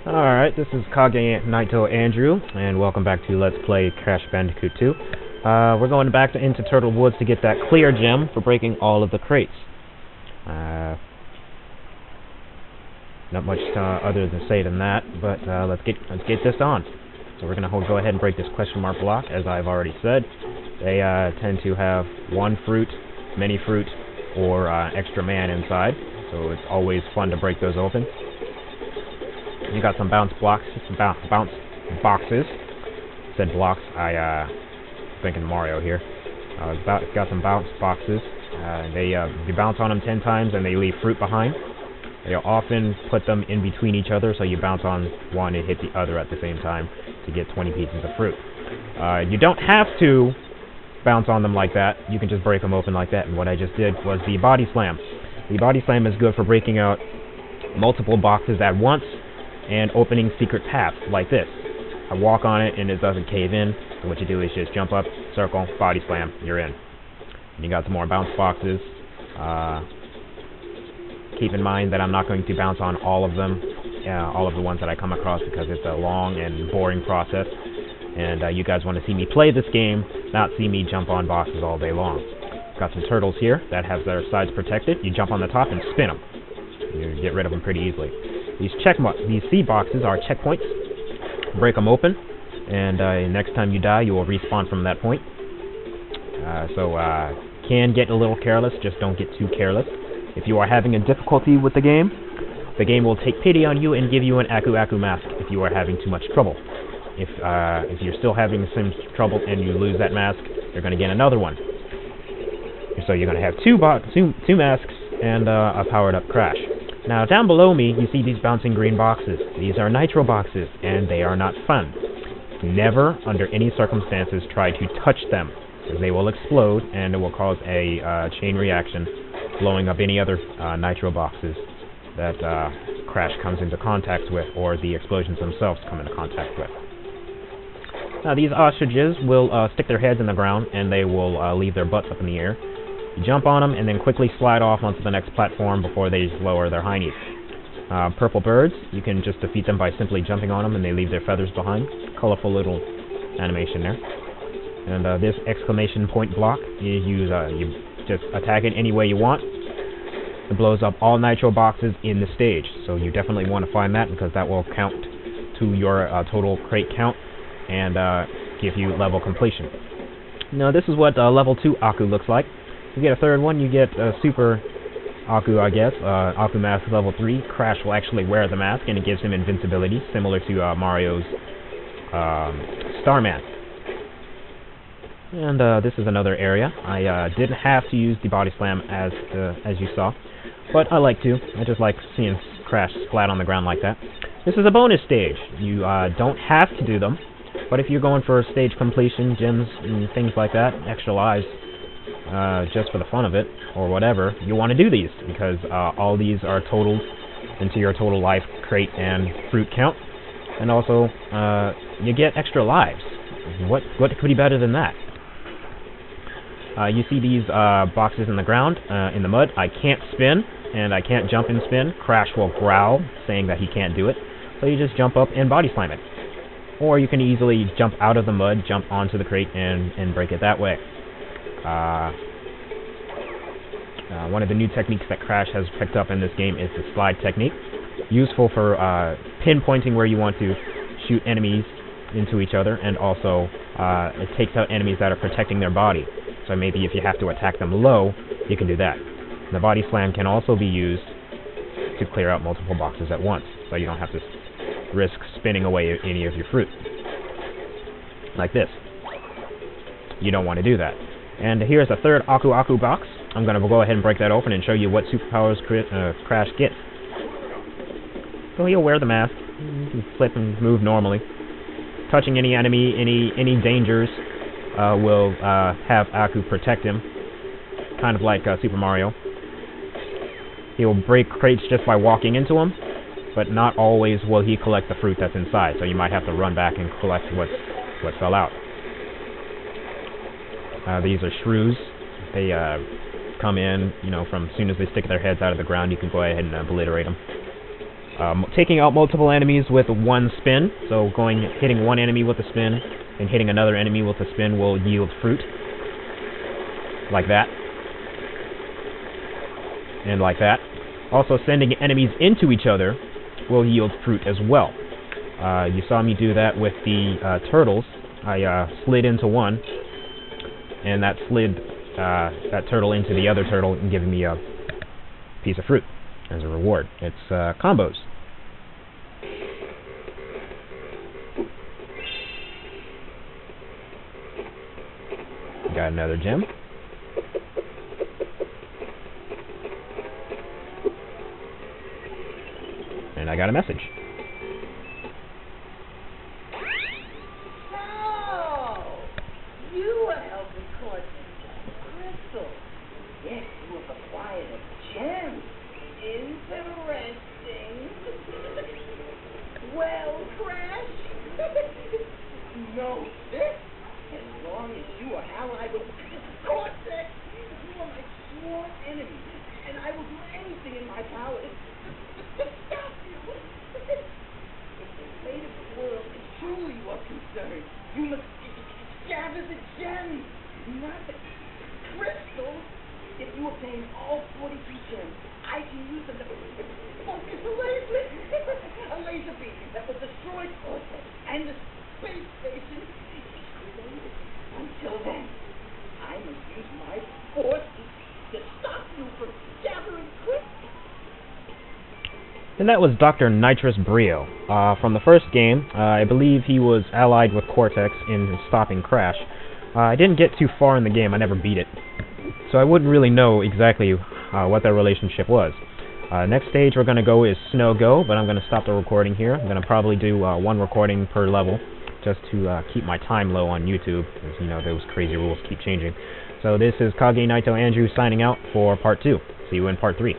Alright, this is Kage Naito Andrew, and welcome back to Let's Play Crash Bandicoot 2. We're going back into Turtle Woods to get that clear gem for breaking all of the crates. Not much other to say than that, but let's get this on. So we're going to go ahead and break this question mark block, as I've already said. They tend to have one fruit, mini fruit, or extra man inside, so it's always fun to break those open. You got some bounce blocks, some bounce boxes. Said blocks, thinking Mario here. Got some bounce boxes. You bounce on them 10 times and they leave fruit behind. They'll often put them in between each other, so you bounce on one and hit the other at the same time to get 20 pieces of fruit. You don't have to bounce on them like that. You can just break them open like that, and what I just did was the body slam. The body slam is good for breaking out multiple boxes at once and opening secret paths like this. I walk on it and it doesn't cave in, so what you do is just jump up, circle, body slam, you're in. And you got some more bounce boxes. Keep in mind that I'm not going to bounce on all of them, all of the ones that I come across, because it's a long and boring process, and you guys want to see me play this game, not see me jump on boxes all day long. Got some turtles here that have their sides protected. You jump on the top and spin them. You get rid of them pretty easily. These seed boxes are checkpoints. Break them open, and next time you die, you will respawn from that point. Can get a little careless, just don't get too careless. If you are having a difficulty with the game will take pity on you and give you an Aku Aku mask if you are having too much trouble. If you're still having some trouble and you lose that mask, you're going to get another one. So you're going to have two masks and a powered up Crash. Now, down below me, you see these bouncing green boxes. These are nitro boxes, and they are not fun. Never, under any circumstances, try to touch them, because they will explode, and it will cause a chain reaction, blowing up any other nitro boxes that Crash comes into contact with, or the explosions themselves come into contact with. Now, these ostriches will stick their heads in the ground, and they will leave their butts up in the air. You jump on them and then quickly slide off onto the next platform before they lower their hiney. Purple birds, you can just defeat them by simply jumping on them and they leave their feathers behind. Colorful little animation there. And this exclamation point block, you just attack it any way you want. It blows up all nitro boxes in the stage, so you definitely want to find that, because that will count to your total crate count and give you level completion. Now this is what level 2 Aku looks like. You get a third one, you get a Super Aku, I guess, Aku Mask level 3. Crash will actually wear the mask, and it gives him invincibility, similar to Mario's Starman. And this is another area. I didn't have to use the body slam as you saw, but I like to. I just like seeing Crash splat on the ground like that. This is a bonus stage. You don't have to do them, but if you're going for stage completion, gems, and things like that, extra lives, just for the fun of it, or whatever, you want to do these, because all these are totaled into your total life, crate, and fruit count, and also you get extra lives. What could be better than that? You see these boxes in the ground, in the mud. I can't spin, and I can't jump and spin. Crash will growl, saying that he can't do it, so you just jump up and body slam it. Or you can easily jump out of the mud, jump onto the crate, and break it that way. One of the new techniques that Crash has picked up in this game is the slide technique, useful for pinpointing where you want to shoot enemies into each other, and also it takes out enemies that are protecting their body. So maybe if you have to attack them low, you can do that. The body slam can also be used to clear out multiple boxes at once, so you don't have to risk spinning away any of your fruit. Like this. You don't want to do that. And here's a third Aku Aku box. I'm going to go ahead and break that open and show you what superpowers Crash gets. So he'll wear the mask, you can flip and move normally. Touching any enemy, any dangers, will have Aku protect him, kind of like Super Mario. He'll break crates just by walking into them, but not always will he collect the fruit that's inside, so you might have to run back and collect what fell out. These are shrews. They come in, from as soon as they stick their heads out of the ground, you can go ahead and obliterate them. Taking out multiple enemies with one spin, so hitting one enemy with a spin and hitting another enemy with a spin will yield fruit, like that, and like that. Also, sending enemies into each other will yield fruit as well. You saw me do that with the turtles. I slid into one, and that slid that turtle into the other turtle and giving me a piece of fruit as a reward. It's combos. Got another gem. And I got a message. Oh, you were helping Cortex and Crystal. Yes, you have acquired a gem. Interesting. Well, Crash. No, this. As long as you are allied with Cortex, you are my sworn enemy, and I will do anything in my power to stop you. If the fate of the world is truly you are concerned, you must gather the gems, not the crystals. If you obtain all 42 gems, I can use them to focus a laser beam that will destroy Cortex and the space station. Until then, I must use my forces to stop you from gathering crystals. And that was Dr. Nitrus Brio. From the first game, I believe he was allied with Cortex in stopping Crash. I didn't get too far in the game, I never beat it, so I wouldn't really know exactly what their relationship was. Next stage we're going to go is Snow Go, but I'm going to stop the recording here. I'm going to probably do one recording per level, just to keep my time low on YouTube, because, you know, those crazy rules keep changing. So this is Kage Naito Andrew signing out for Part 2. See you in Part 3.